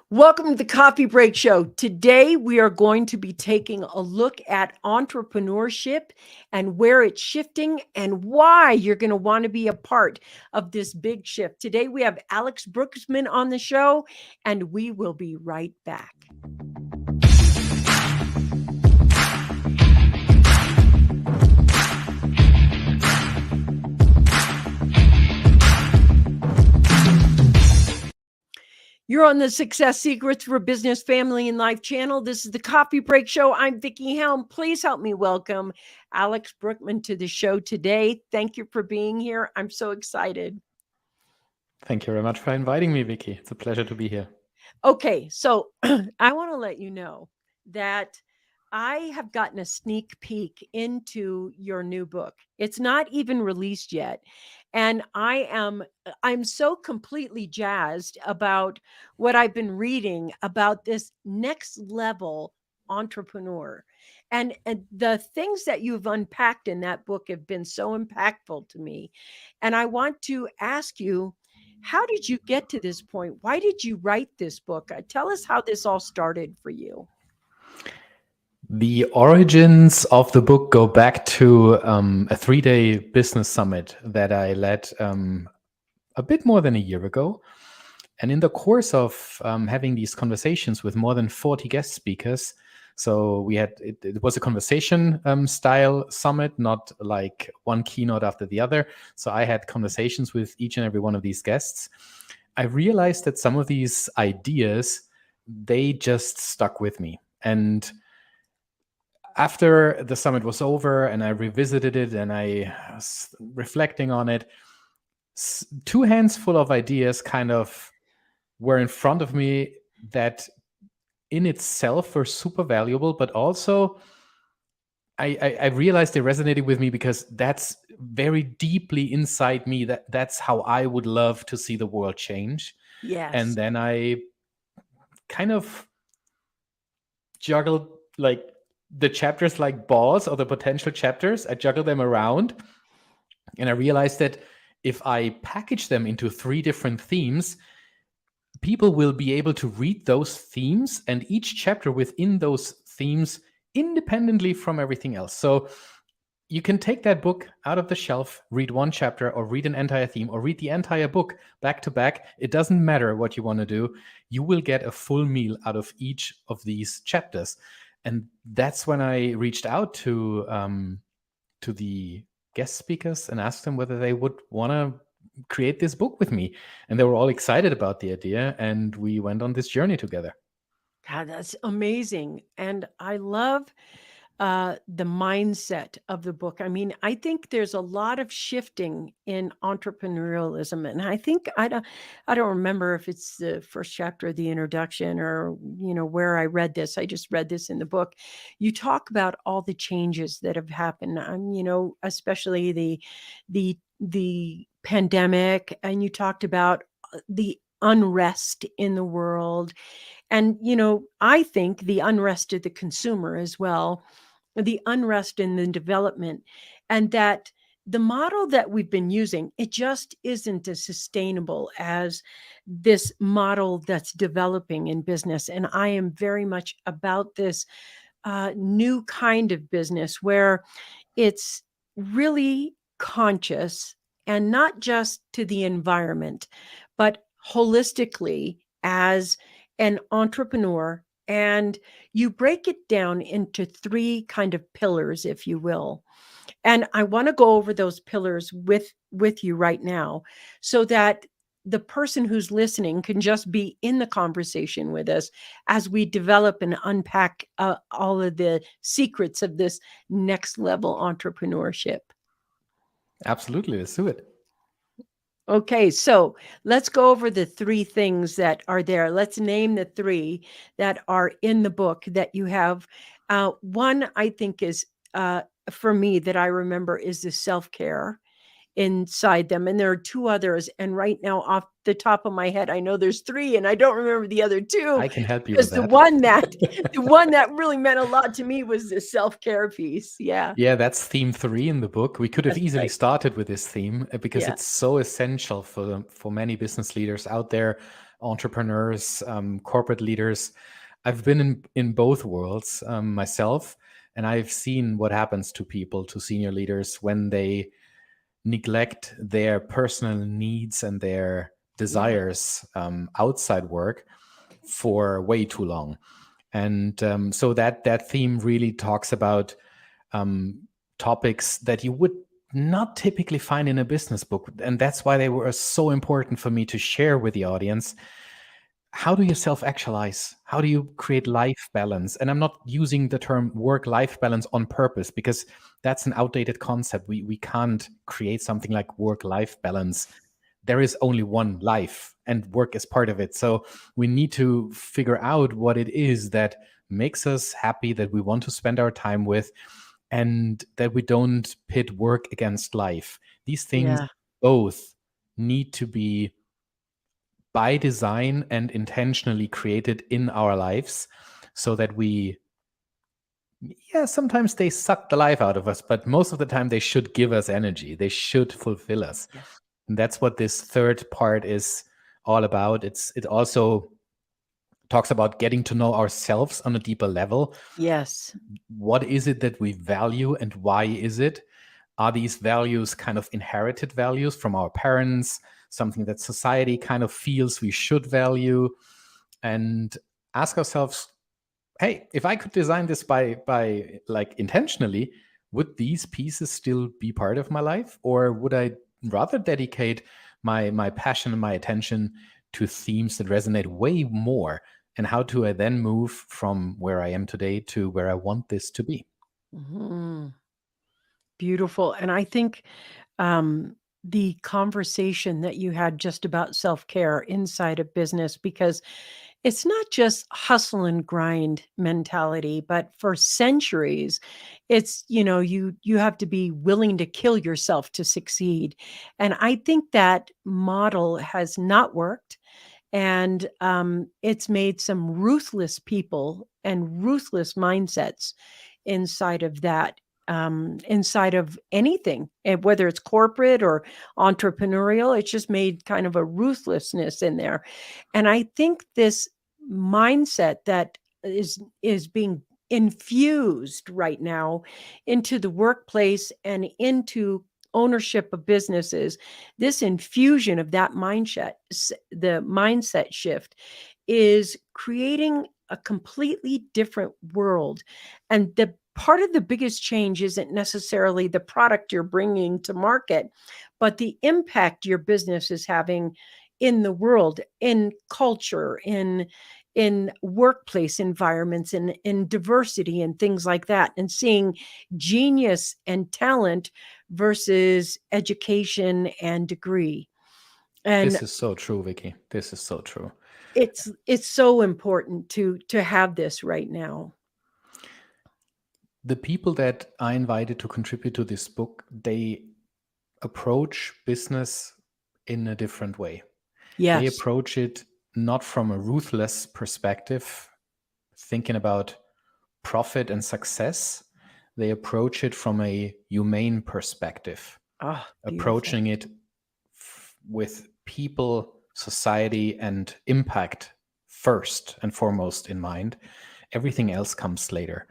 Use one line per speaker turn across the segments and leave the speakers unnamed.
Welcome to the Coffee Break Show. Today, we are going to be taking a look at entrepreneurship and where it's shifting and why you're going to want to be a part of this big shift. Today, we have Alex Brueckmann on the show, and we will be right back. You're on the Success Secrets for Business, Family, and Life channel. This is the Coffee Break Show. I'm Vickie Helm. Please help me welcome Alex Brueckmann to the show today. Thank you for being here. I'm so excited.
Thank you very much for inviting me, Vickie. It's a pleasure to be here.
Okay, so I want to let you know that I have gotten a sneak peek into your new book. It's not even released yet. And I'm so completely jazzed about what I've been reading about this next level entrepreneur. And the things that you've unpacked in that book have been so impactful to me. And I want to ask you, how did you get to this point? Why did you write this book? Tell us how this all started for you.
The origins of the book go back to a 3-day business summit that I led a bit more than a year ago. And in the course of having these conversations with more than 40 guest speakers, so we had it was a conversation style summit, not like one keynote after the other. So I had conversations with each and every one of these guests. I realized that some of these ideas, they just stuck with me. And after the summit was over and I revisited it and I was reflecting on it, 2 hands full of ideas kind of were in front of me that in itself were super valuable, but also I realized they resonated with me because that's very deeply inside me. That's how I would love to see the world change.
Yes.
And then I kind of juggled like the chapters like balls, or the potential chapters. I juggled them around and I realized that if I package them into 3 different themes, people will be able to read those themes and each chapter within those themes independently from everything else. So you can take that book out of the shelf, read 1 chapter, or read an entire theme, or read the entire book back to back. It doesn't matter what you want to do. You will get a full meal out of each of these chapters. And that's when I reached out to the guest speakers and asked them whether they would want to create this book with me. And they were all excited about the idea. And we went on this journey together.
God, that's amazing. And I love the mindset of the book. I mean, I think there's a lot of shifting in entrepreneurialism, and I think I don't remember if it's the first chapter of the introduction or where I read this. I just read this in the book. You talk about all the changes that have happened. Especially the pandemic, and you talked about the unrest in the world. And, I think the unrest of the consumer as well, the unrest in the development, and that the model that we've been using, it just isn't as sustainable as this model that's developing in business. And I am very much about this new kind of business where it's really conscious and not just to the environment, but holistically as an entrepreneur. And you break it down into 3 kind of pillars, if you will. And I want to go over those pillars with you right now so that the person who's listening can just be in the conversation with us as we develop and unpack all of the secrets of this next level entrepreneurship.
Absolutely. Let's do it.
Okay, so let's go over the 3 things that are there. Let's name the 3 that are in the book that you have. One, I think, is for me that I remember is the self-care inside them. And there are 2 others. And right now, off the top of my head, I know there's 3 and I don't remember the other 2.
I can help you with that.
The one that really meant a lot to me was the self-care piece. Yeah.
Yeah, that's theme 3 in the book. We could have easily started with this theme because it's so essential for many business leaders out there. entrepreneurs, corporate leaders. I've been in both worlds myself, and I've seen what happens to people, to senior leaders, when they neglect their personal needs and their
Yeah.
desires outside work for way too long. And so that theme really talks about topics that you would not typically find in a business book, and that's why they were so important for me to share with the audience. How do you self-actualize? How do you create life balance? And I'm not using the term work-life balance on purpose, because that's an outdated concept. We can't create something like work-life balance. There is only one life, and work is part of it. So we need to figure out what it is that makes us happy, that we want to spend our time with, and that we don't pit work against life. These things
Yeah.
both need to be by design and intentionally created in our lives, so that we, yeah, sometimes they suck the life out of us, but most of the time they should give us energy. They should fulfill us.
Yeah.
And that's what this third part is all about. It also talks about getting to know ourselves on a deeper level.
Yes.
What is it that we value, and why is it? Are these values kind of inherited values from our parents, something that society kind of feels we should value? And ask ourselves, hey, if I could design this by like intentionally, would these pieces still be part of my life, or would I rather dedicate my passion and my attention to themes that resonate way more? And how do I then move from where I am today to where I want this to be?
Mhm. Beautiful. And I think the conversation that you had just about self-care inside of business, because it's not just hustle and grind mentality, but for centuries it's, you have to be willing to kill yourself to succeed. And I think that model has not worked, and it's made some ruthless people and ruthless mindsets inside of that, inside of anything, and whether it's corporate or entrepreneurial, it's just made kind of a ruthlessness in there. And I think this mindset that is being infused right now into the workplace and into ownership of businesses, this infusion of that mindset, the mindset shift, is creating a completely different world. And the part of the biggest change isn't necessarily the product you're bringing to market, but the impact your business is having in the world, in culture, in workplace environments, in diversity and things like that, and seeing genius and talent versus education and degree. And
This is so true, Vicky. This is so true.
it's so important to have this right now.
The people that I invited to contribute to this book, they approach business in a different way. They
Yes.
approach it not from a ruthless perspective, thinking about profit and success. They approach it from a humane perspective,
Oh, beautiful.
approaching it with people, society, and impact first and foremost in mind. Everything else comes later.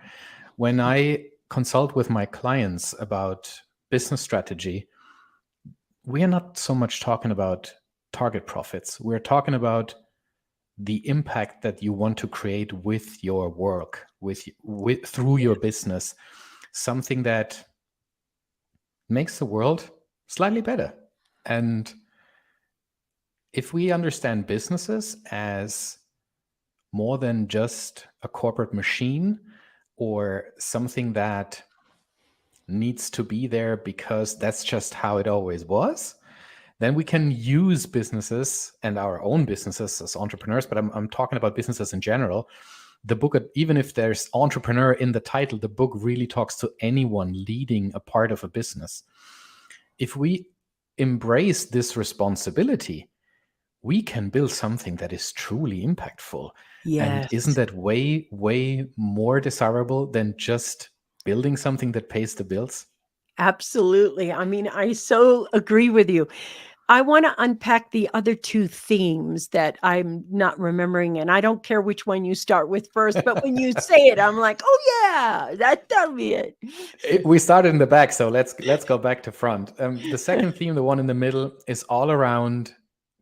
When I consult with my clients about business strategy, we are not so much talking about target profits. We're talking about the impact that you want to create with your work, with through
Yeah.
your business, something that makes the world slightly better. And if we understand businesses as more than just a corporate machine or something that needs to be there because that's just how it always was, then we can use businesses and our own businesses as entrepreneurs. But I'm talking about businesses in general. The book, even if there's entrepreneur in the title, the book really talks to anyone leading a part of a business. If we embrace this responsibility, we can build something that is truly impactful. And isn't
Yes.
that way, way more desirable than just building something that pays the bills?
Absolutely. I mean, I so agree with you. I want to unpack the other two themes that I'm not remembering, and I don't care which one you start with first, but when you say it, I'm like, oh yeah, that'll be it.
We started in the back, so let's go back to front. The second theme, the one in the middle, is all around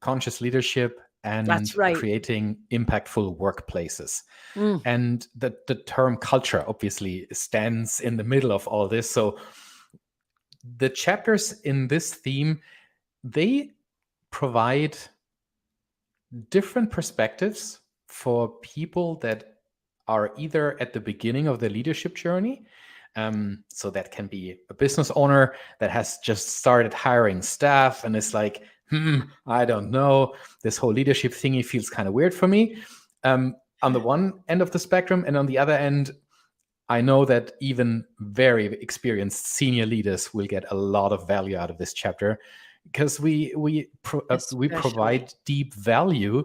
conscious leadership and
That's right.
creating impactful workplaces.
Mm,
And the term culture obviously stands in the middle of all this. So the chapters in this theme, they provide different perspectives for people that are either at the beginning of their leadership journey. So that can be a business owner that has just started hiring staff and is like, I don't know, this whole leadership thingy feels kind of weird for me. On the one end of the spectrum, and on the other end, I know that even very experienced senior leaders will get a lot of value out of this chapter, because we
especially.
provide deep value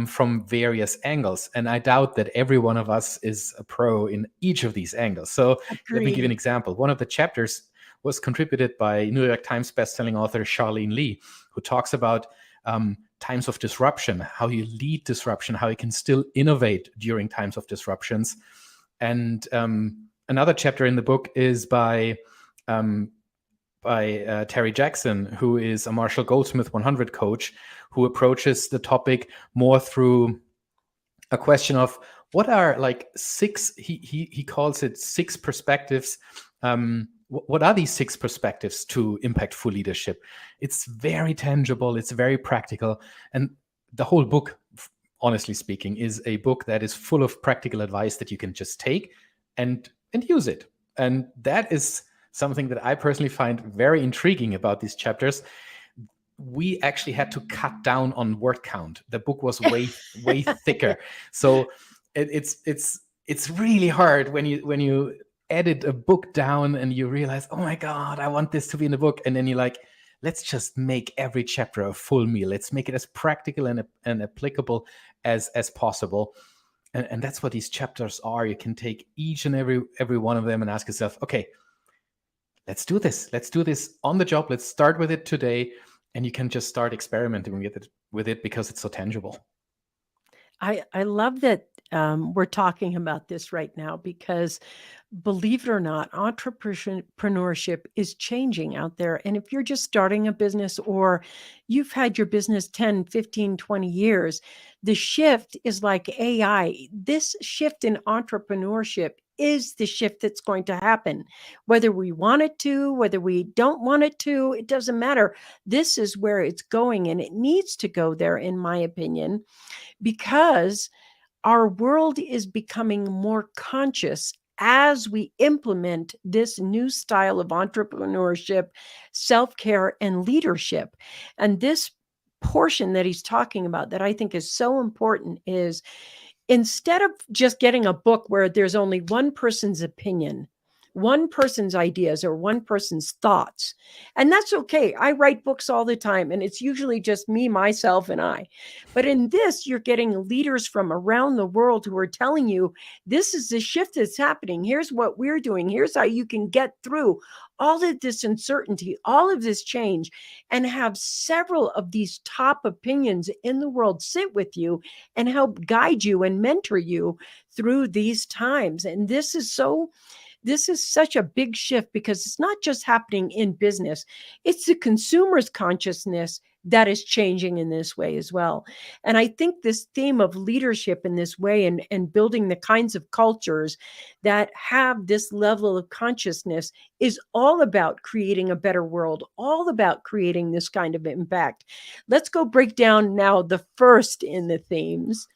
from various angles, and I doubt that every one of us is a pro in each of these angles. So let me give you an
Agreed.
example. One of the chapters was contributed by New York Times bestselling author Charlene Lee, who talks about times of disruption, how you lead disruption, how you can still innovate during times of disruptions. And another chapter in the book is by Terry Jackson, who is a Marshall Goldsmith 100 coach, who approaches the topic more through a question of what are like six, he calls it six perspectives. What are these six perspectives to impactful leadership? It's very tangible, it's very practical. And the whole book, honestly speaking, is a book that is full of practical advice that you can just take and use it. And that is something that I personally find very intriguing about these chapters. We actually had to cut down on word count. The book was way thicker. So it's really hard when you edit a book down and you realize, oh my God, I want this to be in the book. And then you're like, let's just make every chapter a full meal. Let's make it as practical and applicable as possible. And that's what these chapters are. You can take each and every one of them and ask yourself, okay, let's do this. Let's do this on the job. Let's start with it today. And you can just start experimenting with it because it's so tangible.
I love that we're talking about this right now because, believe it or not, entrepreneurship is changing out there. And if you're just starting a business or you've had your business 10, 15, 20 years, the shift is like AI. This shift in entrepreneurship is the shift that's going to happen. Whether we want it to, whether we don't want it to, it doesn't matter. This is where it's going, and it needs to go there, in my opinion, because our world is becoming more conscious as we implement this new style of entrepreneurship, self care, and leadership. And this portion that he's talking about that I think is so important is, instead of just getting a book where there's only one person's opinion, one person's ideas, or one person's thoughts. And that's okay. I write books all the time, and it's usually just me, myself, and I. But in this, you're getting leaders from around the world who are telling you, this is the shift that's happening. Here's what we're doing. Here's how you can get through all of this uncertainty, all of this change, and have several of these top opinions in the world sit with you and help guide you and mentor you through these times. And this is such a big shift because it's not just happening in business, it's the consumer's consciousness that is changing in this way as well. And I think this theme of leadership in this way, and building the kinds of cultures that have this level of consciousness, is all about creating a better world, all about creating this kind of impact. Let's go break down now the first in the themes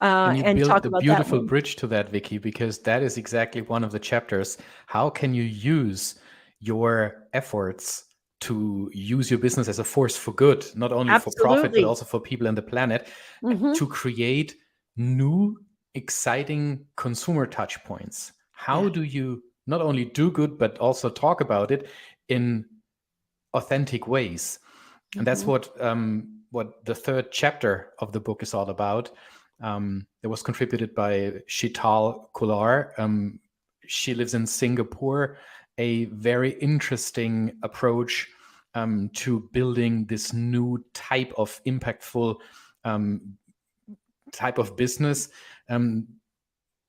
And you
and
built
talk
the
about that
beautiful
one.
bridge to that, Vickie, because that is exactly one of the chapters. How can you use your efforts to use your business as a force for good, not only for profit, but
Absolutely.
also for people and the planet,
Hmm.
to create new, exciting consumer touch points?
Yeah.
How do you not only do good, but also talk about it in authentic ways? And that's
Hmm.
what the third chapter of the book is all about. It was contributed by Shital Kular. She lives in Singapore. A very interesting approach to building this new type of impactful type of business.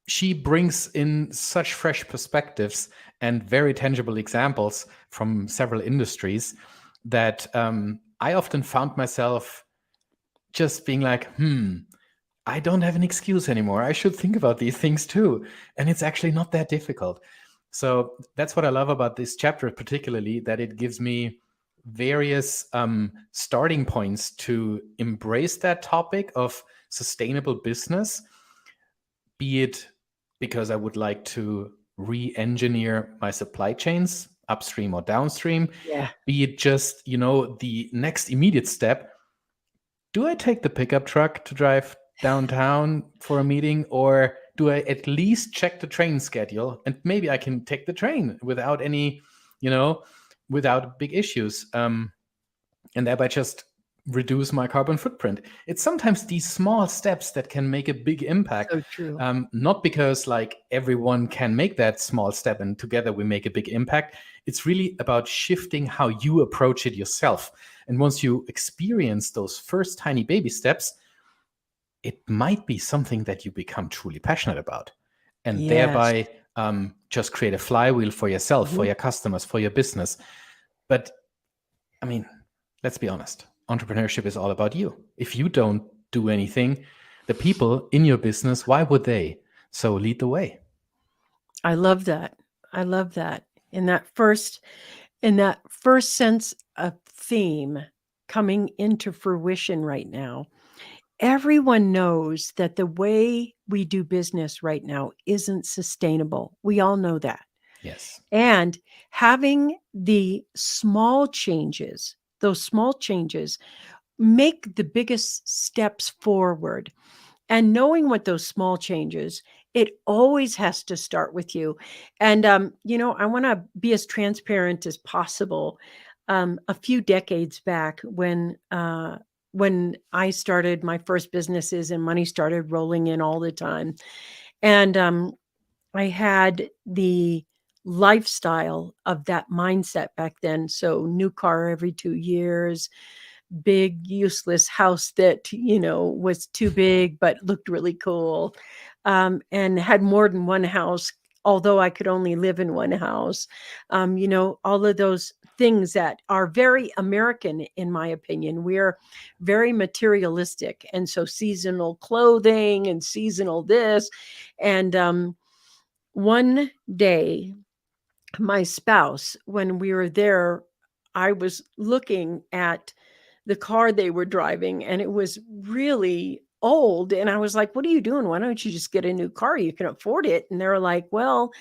She brings in such fresh perspectives and very tangible examples from several industries that I often found myself just being like, I don't have an excuse anymore. I should think about these things too. And it's actually not that difficult. So that's what I love about this chapter, particularly, that it gives me various starting points to embrace that topic of sustainable business, be it because I would like to re-engineer my supply chains upstream or downstream,
Yeah.
be it just, the next immediate step. Do I take the pickup truck to drive downtown for a meeting, or do I at least check the train schedule and maybe I can take the train without any, without big issues, and thereby just reduce my carbon footprint? It's sometimes these small steps that can make a big impact.
So true.
Not because like everyone can make that small step and together we make a big impact. It's really about shifting how you approach it yourself. And once you experience those first tiny baby steps, it might be something that you become truly passionate about, and
Yes.
thereby just create a flywheel for yourself, for your customers, for your business. But I mean, let's be honest. Entrepreneurship is all about you. If you don't do anything, the people in your business, why would they? So lead the way.
I love that. I love that. In that first sense of theme coming into fruition right now, everyone knows that the way we do business right now isn't sustainable. We all know that.
Yes.
And having the small changes, those small changes make the biggest steps forward. And knowing what those small changes, it always has to start with you. And, I want to be as transparent as possible. A few decades back, when I started my first businesses and money started rolling in all the time, and I had the lifestyle of that mindset back then. So, new car every 2 years, big useless house that was too big but looked really cool, and had more than one house, although I could only live in one house. All of those things that are very American, in my opinion. We're very materialistic, and so seasonal clothing and seasonal this. And one day, my spouse, when we were there, I was looking at the car they were driving, and it was really old, and I was like, "What are you doing? Why don't you just get a new car? You can afford it." And they were like, "Well,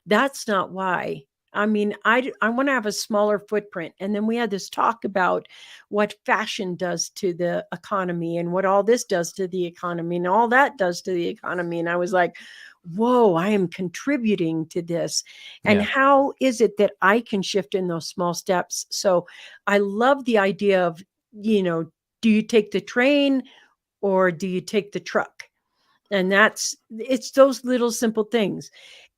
that's not why. I mean, I wanna have a smaller footprint." And then we had this talk about what fashion does to the economy and what all this does to the economy and all that does to the economy, and I was like, "Whoa, I am contributing to this. And
Yeah.
how is it that I can shift in those small steps?" So I love the idea of, do you take the train or do you take the truck? And it's those little simple things.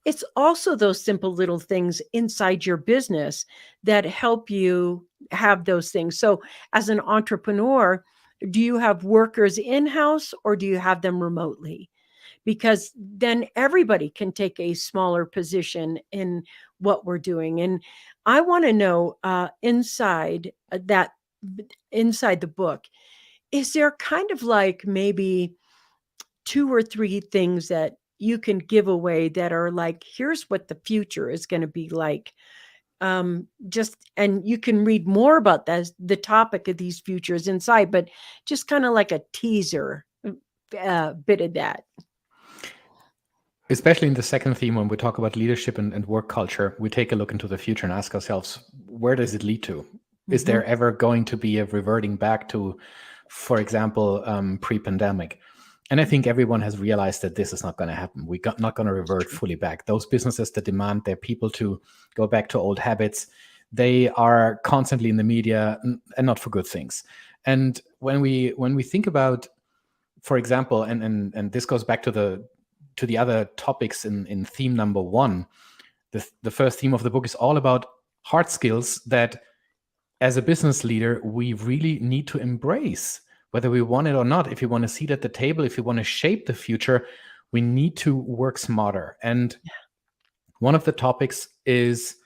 It's also those simple little things inside your business that help you have those things. So, as an entrepreneur, do you have workers in-house or do you have them remotely? Because then everybody can take a smaller position in what we're doing. And I want to know, inside the book, is there kind of like maybe two or three things that you can give away that are like, here's what the future is going to be like? Just, and you can read more about that, the topic of these futures inside, but just kind of like a teaser bit of that.
Especially in the second theme, when we talk about leadership and work culture, we take a look into the future and ask ourselves, where does it lead to? Is there ever going to be a reverting back to, for example, pre-pandemic? And I think everyone has realized that this is not going to happen. We're not going to revert fully back. Those businesses that demand their people to go back to old habits, they are constantly in the media, and not for good things. And when we think about, for example, and this goes back to the other topics in theme number one, the first theme of the book is all about hard skills that as a business leader, we really need to embrace, whether we want it or not. If you want a seat at the table, if you want to shape the future, we need to work smarter. And one of the topics is,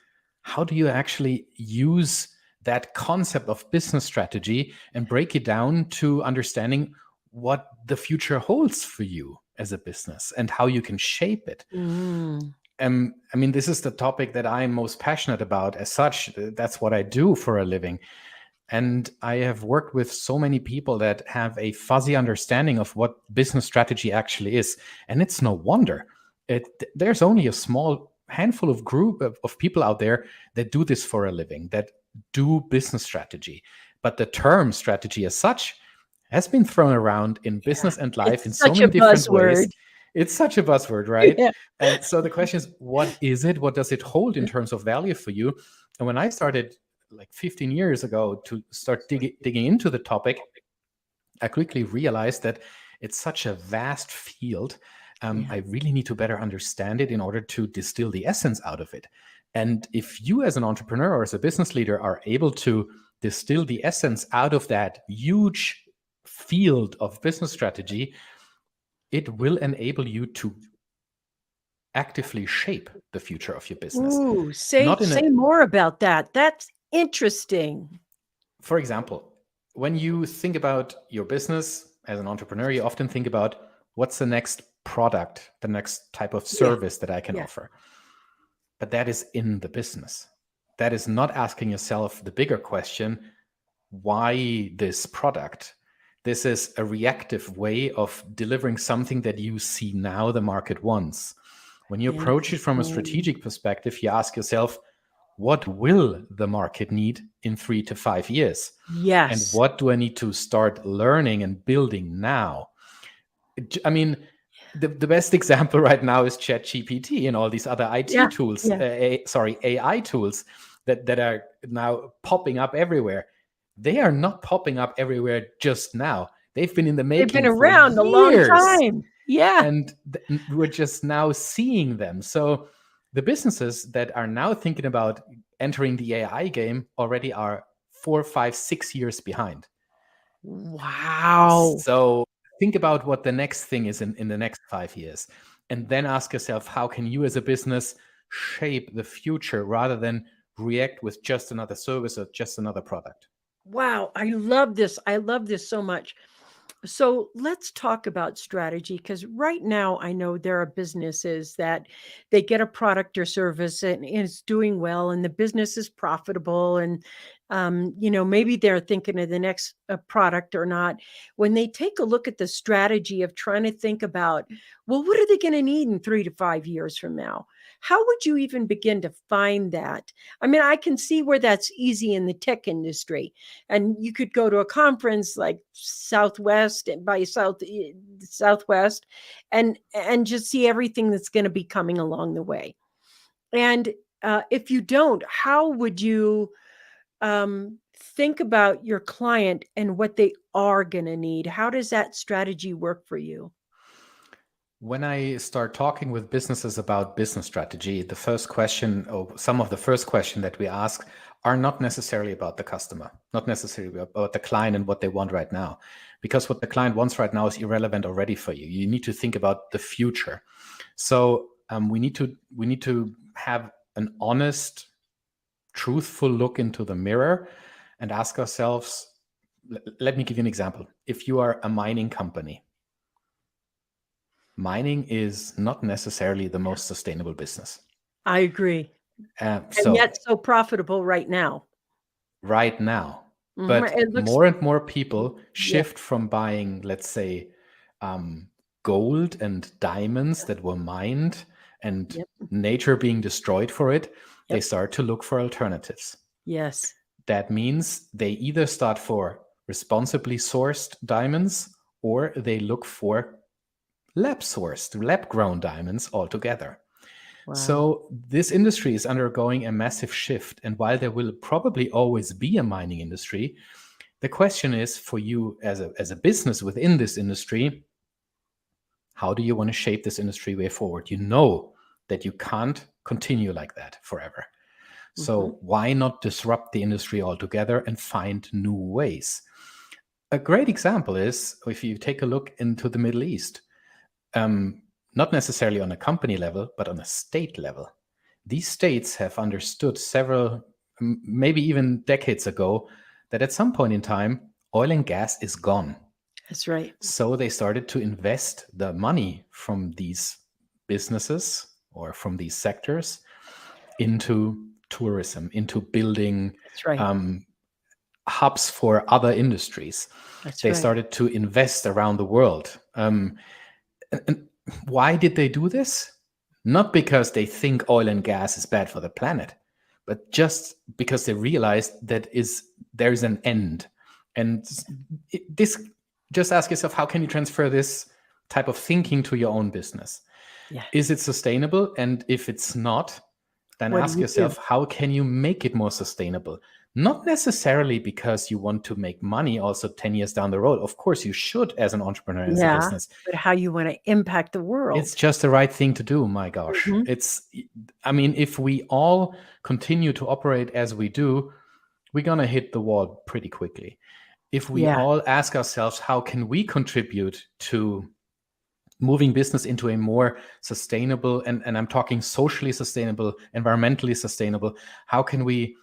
how do you actually use that concept of business strategy and break it down to understanding what the future holds for you as a business and how you can shape it?
Mm.
I mean, this is the topic that I'm most passionate about. As such, that's what I do for a living. And I have worked with so many people that have a fuzzy understanding of what business strategy actually is. And it's no wonder. There's only a small handful of group of people out there that do this for a living, that do business strategy. But the term strategy as such has been thrown around in business and life in
It's
so
such a
many different ways.
buzzword.
It's such a buzzword, right?
Yeah.
And so the question is, what is it? What does it hold in terms of value for you? And when I started like 15 years ago to start digging into the topic, I quickly realized that it's such a vast field.
Yeah.
I really need to better understand it in order to distill the essence out of it. And if you, as an entrepreneur or as a business leader, are able to distill the essence out of that huge field of business strategy, it will enable you to actively shape the future of your business.
Ooh,
Not in
say
a,
more about that. That's interesting.
for example, when you think about your business as an entrepreneur, you often think about, what's the next product, the next type of
Yeah.
service that I can
Yeah.
offer. But that is in the business. That is not asking yourself the bigger question, why this product? This is a reactive way of delivering something that you see now the market wants. When you approach it from a
Interesting.
strategic perspective, you ask yourself, what will the market need in 3 to 5 years? And
Yes.
what do I need to start learning and building now? I mean, the best example right now is ChatGPT and all these other
Yeah.
IT tools,
Yeah.
AI tools that are now popping up everywhere. They are not popping up everywhere just now. They've been in the
They've been
making for
around a long
years,
time. Yeah.
and we're just now seeing them. So the businesses that are now thinking about entering the AI game already are 4, 5, 6 years behind.
Wow.
So think about what the next thing is in the next 5 years, and then ask yourself, how can you as a business shape the future rather than react with just another service or just another product?
Wow. I love this. I love this so much. So let's talk about strategy, because right now I know there are businesses that they get a product or service and it's doing well and the business is profitable, and maybe they're thinking of the next product or not. When they take a look at the strategy of trying to think about, well, what are they going to need in 3 to 5 years from now? How would you even begin to find that? I mean, I can see where that's easy in the tech industry, and you could go to a conference like Southwest, and just see everything that's going to be coming along the way. And if you don't, how would you think about your client and what they are going to need? How does that strategy work for you?
When I start talking with businesses about business strategy, the first question, or some of the first question that we ask, are not necessarily about the customer, not necessarily about the client and what they want right now. Because what the client wants right now is irrelevant already for you. You need to think about the future. So we need to have an honest, truthful look into the mirror and ask ourselves, let me give you an example. If you are a mining company, mining is not necessarily the most sustainable business.
I agree. And
So
yet so profitable right now.
right now,
It
but
looks,
more and more people
yeah.
shift from buying, let's say, gold and diamonds that were mined and
Yep.
nature being destroyed for it. They
Yep.
start to look for alternatives.
Yes.
That means they either start for responsibly sourced diamonds or they look for lab sourced, lab grown diamonds altogether.
Wow.
So this industry is undergoing a massive shift. And while there will probably always be a mining industry, the question is for you as a business within this industry, how do you want to shape this industry way forward? You know that you can't continue like that forever. So why not disrupt the industry altogether and find new ways? A great example is if you take a look into the Middle East, not necessarily on a company level, but on a state level. These states have understood several, maybe even decades ago, that at some point in time, oil and gas is gone.
That's right.
So they started to invest the money from these businesses or from these sectors into tourism, into building
That's right.
hubs for other industries.
That's
They
right.
started to invest around the world. And why did they do this? Not because they think oil and gas is bad for the planet, but just because they realized that there's an end. And this, just ask yourself, how can you transfer this type of thinking to your own business?
Yeah.
Is it sustainable? And if it's not, then
What do
ask
you do?
yourself, how can you make it more sustainable? Not necessarily because you want to make money also 10 years down the road. Of course, you should as an entrepreneur, as a
Yeah,
business.
but how you want to impact the world.
It's just the right thing to do, my gosh. I mean, if we all continue to operate as we do, we're going to hit the wall pretty quickly. If we
Yeah.
all ask ourselves, how can we contribute to moving business into a more sustainable, and I'm talking socially sustainable, environmentally sustainable, how can we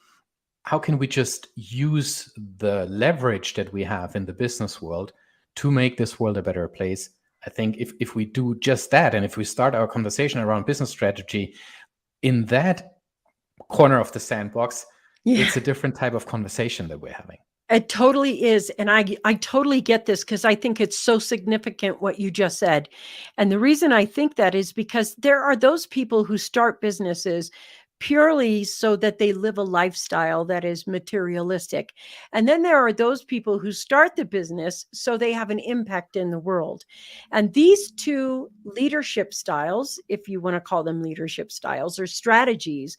just use the leverage that we have in the business world to make this world a better place? I think if we do just that, and if we start our conversation around business strategy in that corner of the sandbox,
Yeah.
it's a different type of conversation that we're having.
It totally is. And I totally get this because I think it's so significant what you just said. And the reason I think that is because there are those people who start businesses purely so that they live a lifestyle that is materialistic. And then there are those people who start the business so they have an impact in the world. And these two leadership styles, if you want to call them leadership styles or strategies,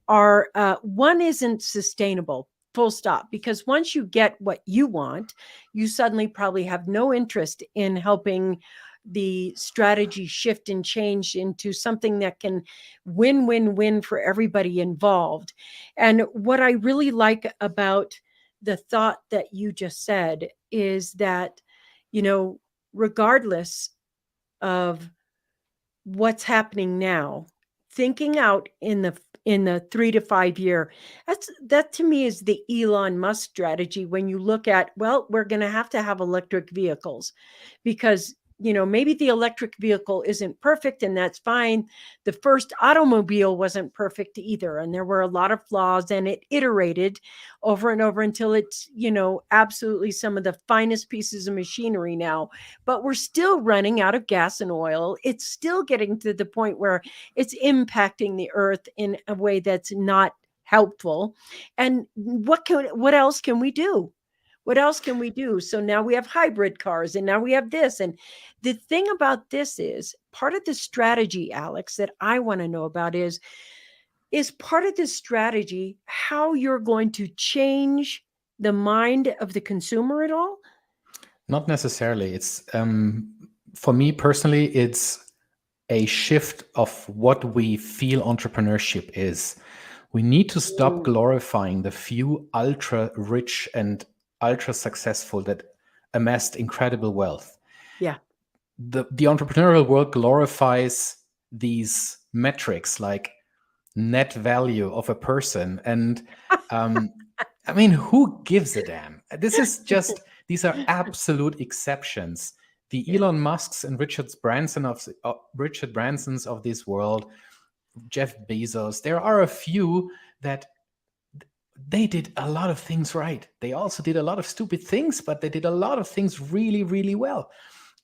are one isn't sustainable, full stop, because once you get what you want, you suddenly probably have no interest in helping the strategy shift and change into something that can win for everybody involved. And what I really like about the thought that you just said is that, regardless of what's happening now, thinking out in the 3 to 5 year, that to me is the Elon Musk strategy. When you look at, well, we're going to have electric vehicles because maybe the electric vehicle isn't perfect, and that's fine. The first automobile wasn't perfect either, and there were a lot of flaws, and it iterated over and over until it's absolutely some of the finest pieces of machinery now. But we're still running out of gas and oil. It's still getting to the point where it's impacting the earth in a way that's not helpful. And what else can we do? What else can we do? So now we have hybrid cars, and now we have this. And the thing about this is part of the strategy, Alex, that I want to know about is part of this strategy how you're going to change the mind of the consumer at all?
Not necessarily. It's for me personally, it's a shift of what we feel entrepreneurship is. We need to stop glorifying the few ultra rich and ultra successful that amassed incredible wealth.
Yeah.
The entrepreneurial world glorifies these metrics like net value of a person. And I mean, who gives a damn? This is just, these are absolute exceptions. The
Yeah.
Elon Musks and Richard Bransons of this world, Jeff Bezos, there are a few that they did a lot of things right. They also did a lot of stupid things, but they did a lot of things really, really well.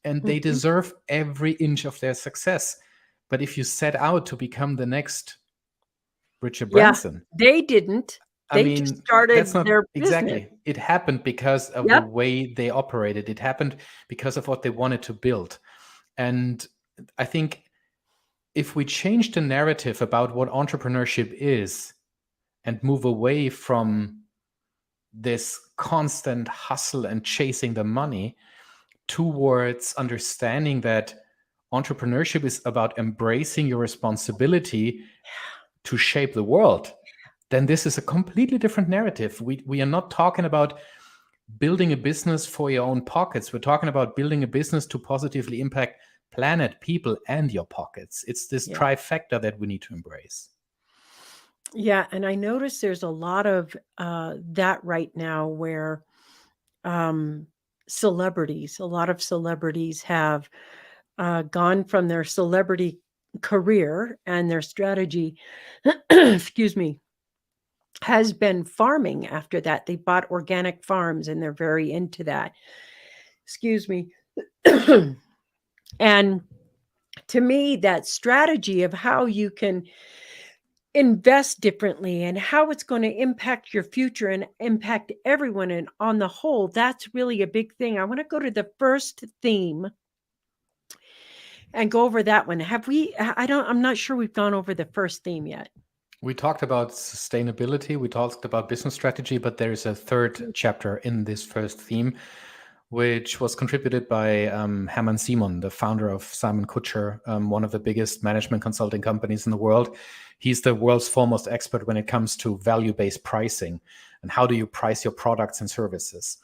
And they deserve every inch of their success. But if you set out to become the next Richard
Yeah.
Branson,
They didn't.
I
They just
mean, that's
started
not
their business.
exactly. It happened because of the
Yep.
way they operated. It happened because of what they wanted to build. And I think if we change the narrative about what entrepreneurship is and move away from this constant hustle and chasing the money towards understanding that entrepreneurship is about embracing your responsibility to shape the world. then this is a completely different narrative. We are not talking about building a business for your own pockets. We're talking about building a business to positively impact planet, people, and your pockets. It's this
Yeah.
trifecta that we need to embrace.
Yeah, and I notice there's a lot of that right now where um, a lot of celebrities have gone from their celebrity career and their strategy, excuse me, has been farming after that. They bought organic farms and they're very into that. Excuse me. And to me, that strategy of how you can invest differently and how it's going to impact your future and impact everyone and on the whole, that's really a big thing. I want to go to the first theme and go over that one. Have we I'm not sure we've gone over the first theme yet.
We talked about sustainability, we talked about business strategy, but there is a third chapter in this first theme, which was contributed by Hermann Simon, the founder of Simon Kucher, one of the biggest management consulting companies in the world. He's the world's foremost expert when it comes to value-based pricing and how do you price your products and services.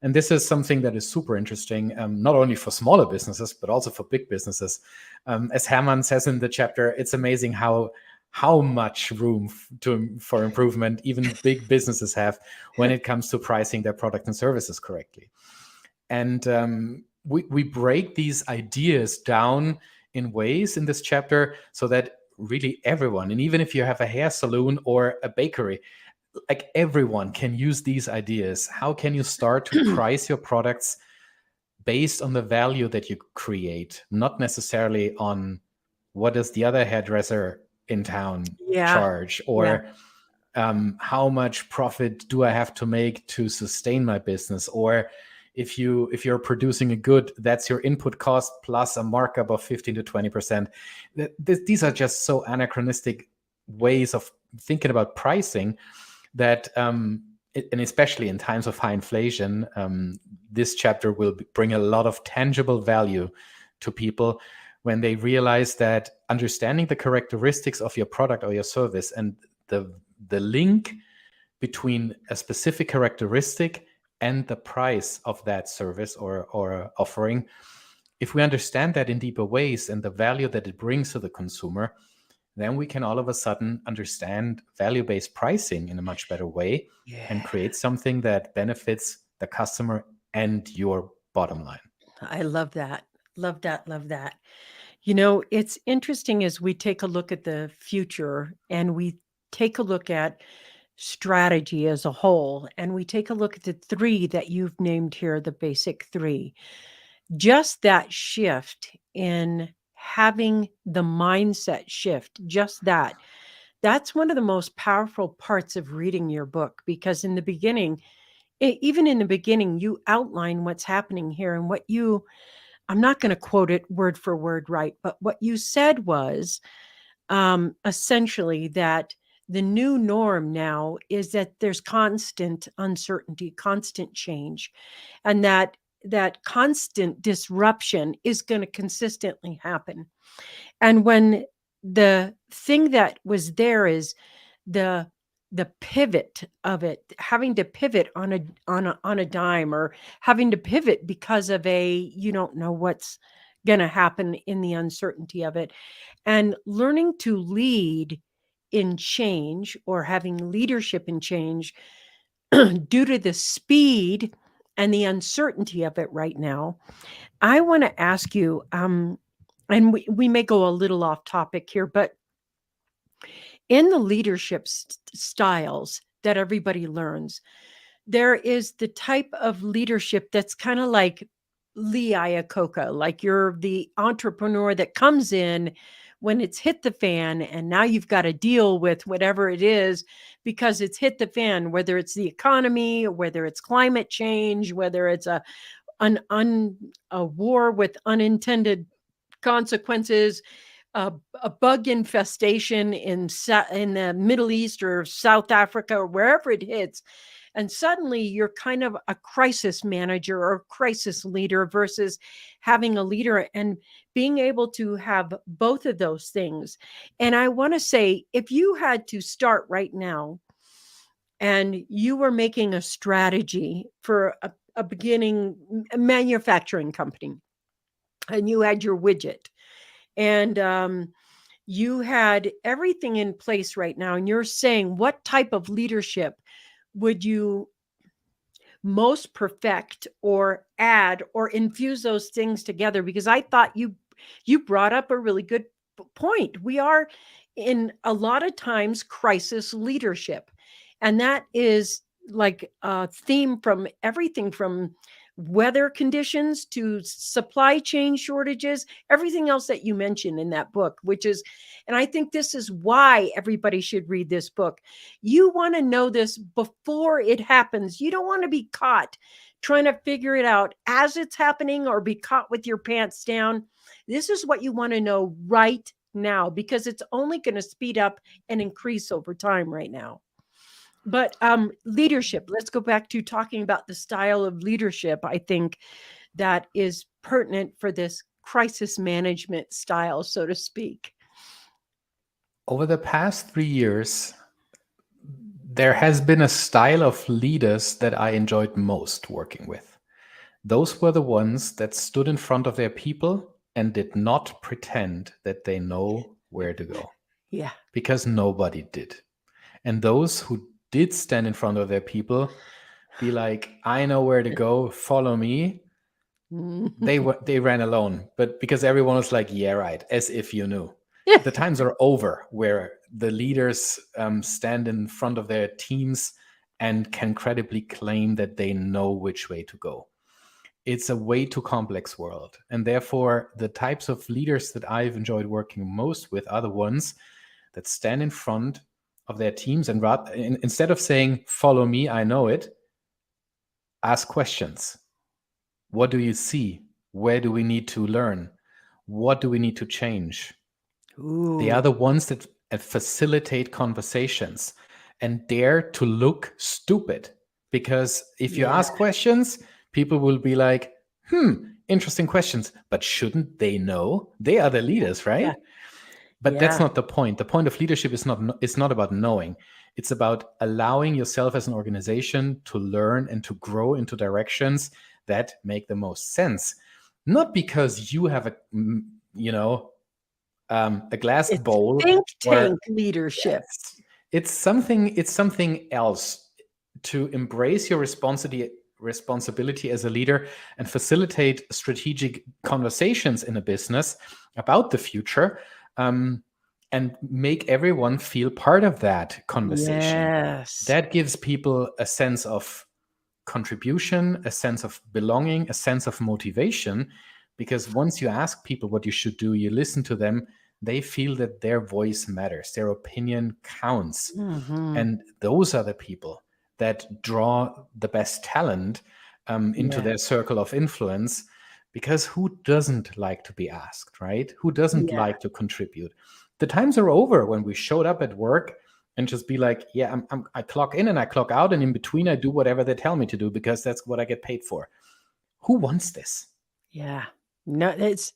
And this is something that is super interesting, not only for smaller businesses, but also for big businesses. As Hermann says in the chapter, it's amazing how much room for improvement even big businesses have when it comes to pricing their product and services correctly. And we break these ideas down in ways in this chapter so that really everyone, and even if you have a hair salon or a bakery, like everyone can use these ideas. How can you start to price your products based on the value that you create, not necessarily on what does the other hairdresser in town charge, or how much profit do I have to make to sustain my business, or if you're producing a good, that's your input cost plus a markup of 15 to 20%. These are just so anachronistic ways of thinking about pricing that and especially in times of high inflation, this chapter will bring a lot of tangible value to people when they realize that understanding the characteristics of your product or your service and the link between a specific characteristic and the price of that service or offering, if we understand that in deeper ways and the value that it brings to the consumer, then we can all of a sudden understand value-based pricing in a much better way and create something that benefits the customer and your bottom line.
I love that. Love that. Love that. You know, it's interesting as we take a look at the future and we take a look at strategy as a whole, and we take a look at the three that you've named here, the basic three, just that shift in having the mindset shift, just that's one of the most powerful parts of reading your book, because in the beginning, even in the beginning, you outline what's happening here and I'm not going to quote it word for word right, but what you said was essentially that the new norm now is that there's constant uncertainty, constant change, and that constant disruption is going to consistently happen. And when the thing that was there is the the pivot of it, having to pivot on a dime, or having to pivot because of you don't know what's going to happen in the uncertainty of it, and learning to lead in change, or having leadership in change due to the speed and the uncertainty of it right now. I want to ask you, and we may go a little off topic here, but in the leadership styles that everybody learns, there is the type of leadership that's kind of like Lee Iacocca, like you're the entrepreneur that comes in when it's hit the fan, and now you've got to deal with whatever it is because it's hit the fan, whether it's the economy, whether it's climate change, whether it's a war with unintended consequences, a bug infestation in the Middle East or South Africa or wherever it hits. And suddenly you're kind of a crisis manager or crisis leader versus having a leader, and being able to have both of those things. And I want to say, if you had to start right now and you were making a strategy for a beginning manufacturing company, and you had your widget, and you had everything in place right now, and you're saying, what type of leadership would you most perfect or add or infuse those things together? Because I thought you brought up a really good point. We are in a lot of times crisis leadership, and that is like a theme from everything from weather conditions to supply chain shortages, everything else that you mentioned in that book, which is, and I think this is why everybody should read this book. You want to know this before it happens. You don't want to be caught trying to figure it out as it's happening or be caught with your pants down. This is what you want to know right now, because it's only going to speed up and increase over time right now. But leadership, let's go back to talking about the style of leadership. I think that is pertinent for this crisis management style, so to speak.
Over the past 3 years, there has been a style of leaders that I enjoyed most working with. Those were the ones that stood in front of their people and did not pretend that they know where to go,
Yeah.
because nobody did. And those who did stand in front of their people, be like, I know where to go, follow me. They ran alone, but because everyone was like, yeah, right, as if you knew. The times are over where the leaders stand in front of their teams and can credibly claim that they know which way to go. It's a way too complex world. And therefore, the types of leaders that I've enjoyed working most with are the ones that stand in front of their teams and instead of saying, follow me, I know it, ask questions. What do you see? Where do we need to learn? What do we need to change?
Ooh.
They are the ones that facilitate conversations and dare to look stupid. Because if you ask questions, people will be like, interesting questions, but shouldn't they know? They are the leaders, right?
Yeah.
But that's not the point. The point of leadership is not about knowing. It's about allowing yourself as an organization to learn and to grow into directions that make the most sense. Not because you have a glass
It's
bowl
think
where
tank leadership.
yes, it's something else to embrace your responsibility as a leader and facilitate strategic conversations in a business about the future, and make everyone feel part of that conversation.
Yes.
That gives people a sense of contribution, a sense of belonging, a sense of motivation. Because once you ask people what you should do, you listen to them, they feel that their voice matters, their opinion counts. And those are the people that draw the best talent into their circle of influence. Because who doesn't like to be asked, right? Who doesn't like to contribute? The times are over when we showed up at work and just be like, yeah, I clock in and I clock out, and in between I do whatever they tell me to do because that's what I get paid for. Who wants this?
Yeah. No, it's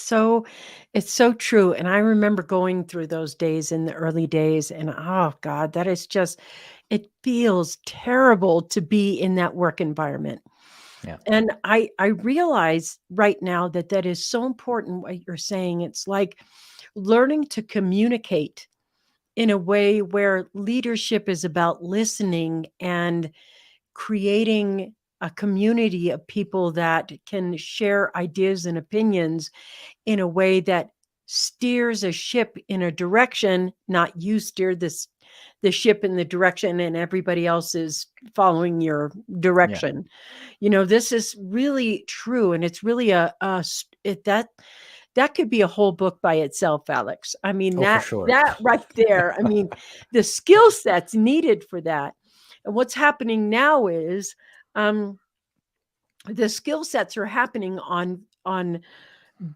so true. And I remember going through those days in the early days, and oh God, that is just, it feels terrible to be in that work environment.
Yeah.
And I realize right now that that is so important what you're saying. It's like learning to communicate in a way where leadership is about listening and creating a community of people that can share ideas and opinions in a way that steers a ship in a direction, not you steer the ship in the direction and everybody else is following your direction. This is really true, and it's really that could be a whole book by itself, Alex. I mean,
Oh, for
that
sure.
that right there. I mean, the skill sets needed for that. And what's happening now is the skill sets are happening on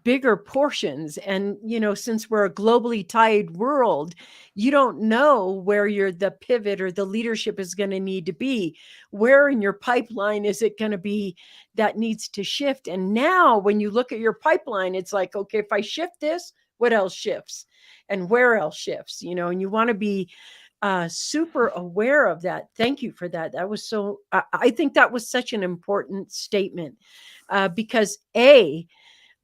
bigger portions. And since we're a globally tied world, you don't know where the pivot or the leadership is going to need to be. Where in your pipeline is it going to be that needs to shift? And now when you look at your pipeline, it's like, okay, if I shift this, what else shifts and where else shifts? And you want to be super aware of that. Thank you for that. That was so, I think that was such an important statement, because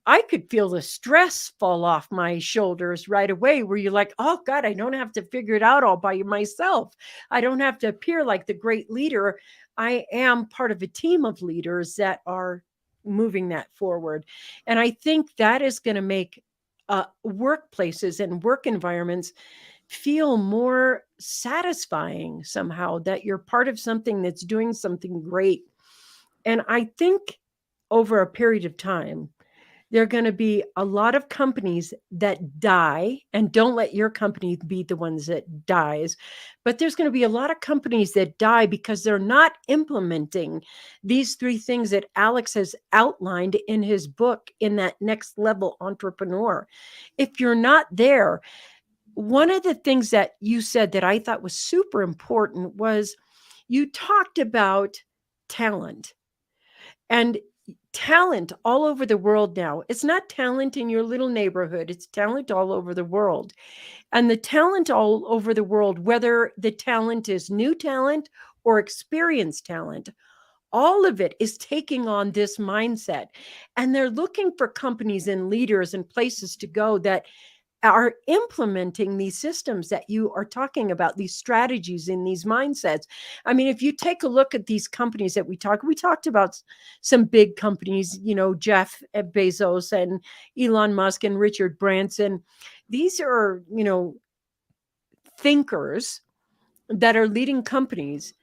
I could feel the stress fall off my shoulders right away, where you're like, oh God, I don't have to figure it out all by myself. I don't have to appear like the great leader. I am part of a team of leaders that are moving that forward. And I think that is going to make workplaces and work environments feel more satisfying somehow, that you're part of something that's doing something great. And I think over a period of time, there are going to be a lot of companies that die, and don't let your company be the ones that dies, but there's going to be a lot of companies that die because they're not implementing these three things that Alex has outlined in his book, in that next level entrepreneur. If you're not there, one of the things that you said that I thought was super important was you talked about talent. And talent all over the world now. It's not talent in your little neighborhood, it's talent all over the world. And the talent all over the world, whether the talent is new talent or experienced talent, all of it is taking on this mindset. And they're looking for companies and leaders and places to go that are implementing these systems that you are talking about, these strategies and these mindsets. I mean, if you take a look at these companies that we talked about some big companies, Jeff Bezos and Elon Musk and Richard Branson. These are, thinkers that are leading companies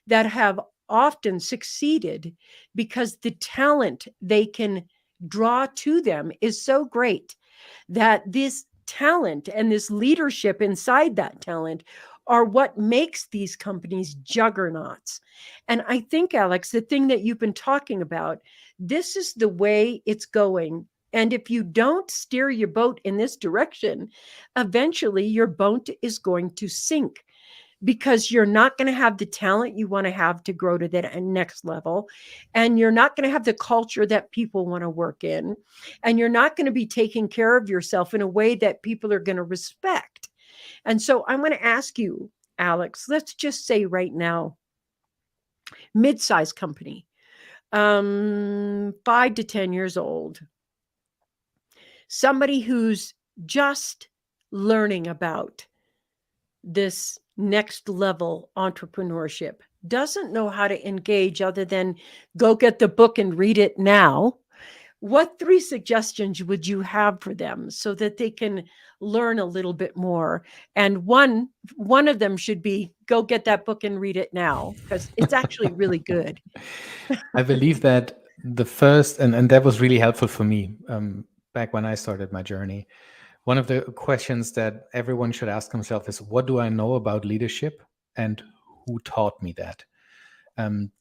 that have often succeeded because the talent they can draw to them is so great, that this talent and this leadership inside that talent are what makes these companies juggernauts. And I think, Alex, the thing that you've been talking about, this is the way it's going. And if you don't steer your boat in this direction, eventually your boat is going to sink, because you're not going to have the talent you want to have to grow to that next level. And you're not going to have the culture that people want to work in. And you're not going to be taking care of yourself in a way that people are going to respect. And so I'm going to ask you, Alex, let's just say right now, mid-sized company, 5 to 10 years old, somebody who's just learning about this next level entrepreneurship, doesn't know how to engage other than go get the book and read it now. What 3 suggestions would you have for them so that they can learn a little bit more? And one of them should be, go get that book and read it now, because it's actually really good.
I believe that the first, and that was really helpful for me back when I started my journey. One of the questions that everyone should ask themselves is, what do I know about leadership and who taught me that?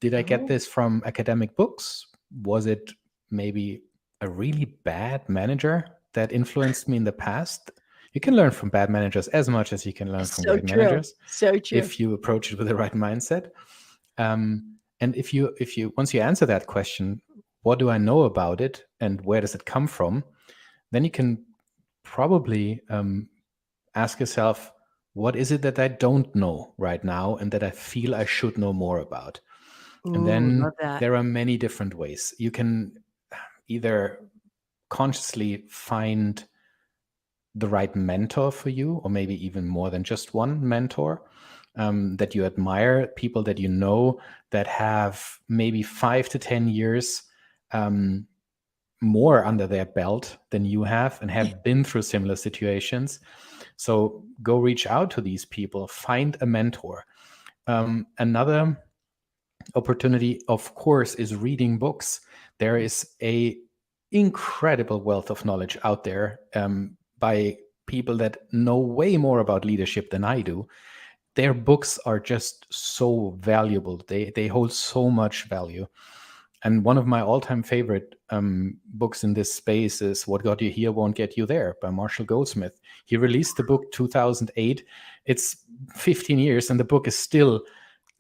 Did I get this from academic books? Was it maybe a really bad manager that influenced me in the past? You can learn from bad managers as much as you can learn from great managers.
So true.
If you approach it with the right mindset. And if you once you answer that question, what do I know about it and where does it come from? Then you can probably ask yourself, what is it that I don't know right now and that I feel I should know more about? And then there are many different ways. You can either consciously find the right mentor for you, or maybe even more than just one mentor that you admire, people that you know that have maybe 5 to 10 years more under their belt than you have and have been through similar situations. So go reach out to these people, find a mentor. Another opportunity, of course, is reading books. There is a incredible wealth of knowledge out there by people that know way more about leadership than I do. Their books are just so valuable. They hold so much value. And one of my all-time favorite books in this space is What Got You Here Won't Get You There by Marshall Goldsmith. He released the book 2008. It's 15 years and the book is still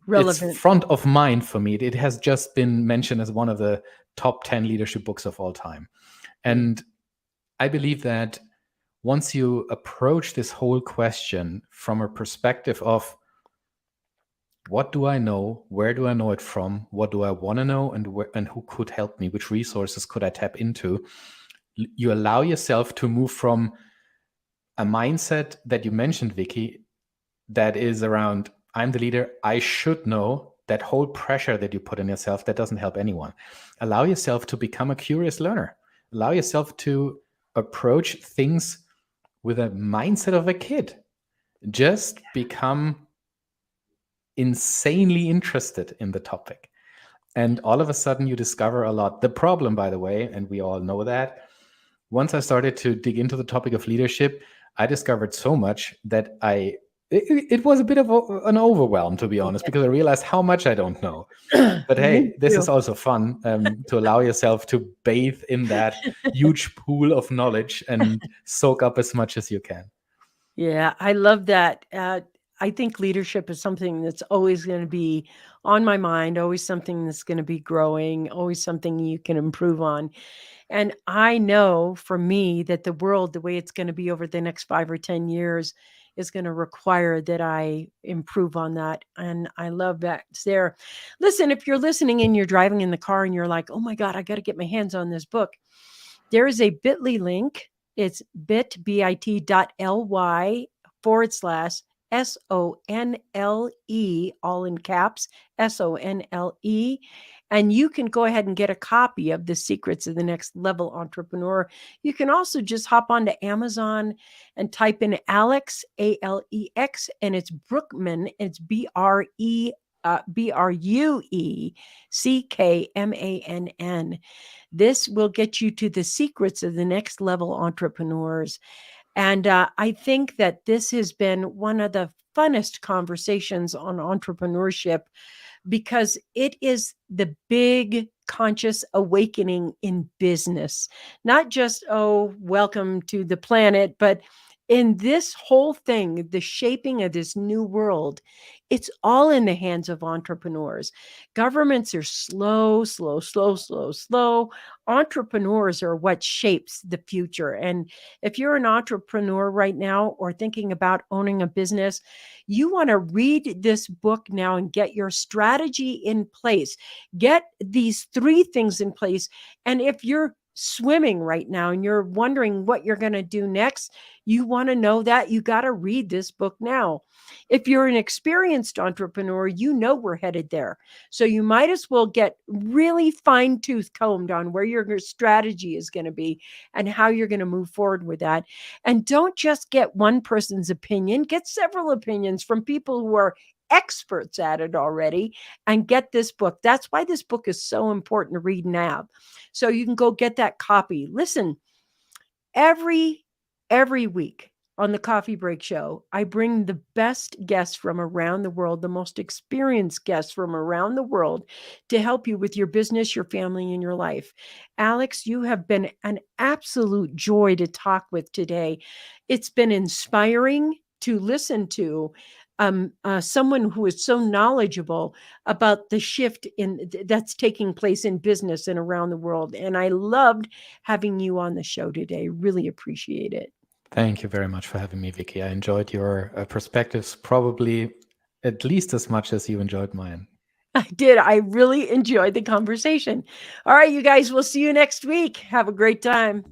relevant. It's front of mind for me. It has just been mentioned as one of the top 10 leadership books of all time. And I believe that once you approach this whole question from a perspective of what do I know? Where do I know it from? What do I want to know? And who could help me? Which resources could I tap into? You allow yourself to move from a mindset that you mentioned, Vickie, that is around, I'm the leader, I should know. That whole pressure that you put on yourself, that doesn't help anyone. Allow yourself to become a curious learner. Allow yourself to approach things with a mindset of a kid. Just become insanely interested in the topic. And all of a sudden, you discover a lot. The problem, by the way, and we all know that, once I started to dig into the topic of leadership, I discovered so much that it was a bit of an overwhelm, to be honest, because I realized how much I don't know. But
Me
hey, this is
too.
also fun, to allow yourself to bathe in that huge pool of knowledge and soak up as much as you can.
Yeah, I love that. I think leadership is something that's always going to be on my mind, always something that's going to be growing, always something you can improve on. And I know for me that the world, the way it's going to be over the next 5 or 10 years, is going to require that I improve on that. And I love that it's there. Listen, if you're listening and you're driving in the car and you're like, oh my God, I got to get my hands on this book, there is a bit.ly link. It's bit.ly/SONLE, all in caps, SONLE. And you can go ahead and get a copy of The Secrets of the Next Level Entrepreneur. You can also just hop onto Amazon and type in Alex, ALEX, and it's Brueckmann. It's BRUECKMANN. This will get you to the secrets of the next level entrepreneurs. And I think that this has been one of the funnest conversations on entrepreneurship because it is the big conscious awakening in business. Not just, oh, welcome to the planet, but in this whole thing, the shaping of this new world, it's all in the hands of entrepreneurs. Governments are slow, slow, slow, slow, slow. Entrepreneurs are what shapes the future. And if you're an entrepreneur right now or thinking about owning a business, you want to read this book now and get your strategy in place. Get these 3 things in place. And if you're swimming right now and you're wondering what you're going to do next, you want to know that you got to read this book now. If you're an experienced entrepreneur, you know we're headed there. So you might as well get really fine tooth combed on where your strategy is going to be and how you're going to move forward with that. And don't just get one person's opinion, get several opinions from people who are experts at it already and get this book. That's why this book is so important to read and have. So you can go get that copy. Listen, every week on the Coffee Break Show, I bring the best guests from around the world, the most experienced guests from around the world to help you with your business, your family, and your life. Alex, you have been an absolute joy to talk with today. It's been inspiring to listen to someone who is so knowledgeable about the shift that's taking place in business and around the world. And I loved having you on the show today. Really appreciate it.
Thank you very much for having me, Vickie. I enjoyed your perspectives probably at least as much as you enjoyed mine.
I did. I really enjoyed the conversation. All right, you guys, we'll see you next week. Have a great time.